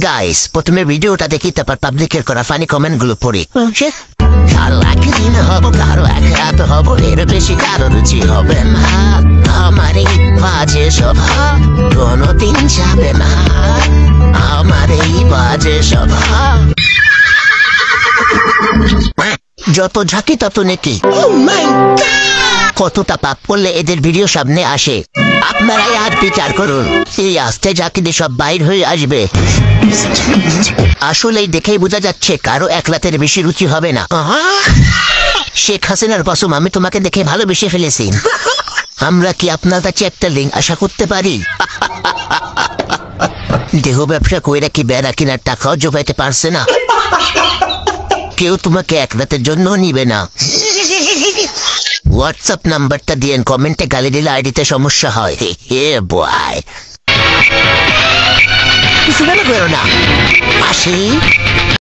Guys প্রথমে ভিডিওটা দেখি তারপর পাবলিকের করা ফানি কমেন্ট গুলো পড়ি। কারো একদিন হব, কারো এক রাত হব, এর বেশি কারো রুচি হবে না। আমার এই বাজে স্বভাব কোনোদিন যাবে না, আমার এই বাজে স্বভাব। যত ঝাঁকি তত নেকি। কতটা পাপ করলে এদের ভিডিও সামনে আসে আপনারাই আর বিচার করুন। এই আস্তে ঝাঁকি দিয়ে সব বাইর হয়ে আসবে। আসলেই দেখেই বোঝা যাচ্ছে কারো এক রাতের বেশি রুচি হবে না। শেখ হাসিনার কসম আমি তোমাকে দেখে ভালোবেসে ফেলেছি। আমরা কি আপনার কাছে একটা লিঙ্ক আশা করতে পারি? দেহ ব্যবসা কইরা কি বেড়া কিনার টাকাও জোগাইতে পারছে না। কেউ তোমাকে এক রাতের জন্য নিবে না। হোয়াটসঅ্যাপ নাম্বারটা দিয়েন, কমেন্টে গালি দিলে আইডিতে সমস্যা হয়। হে বয় কিছু মনে করো না, আসি।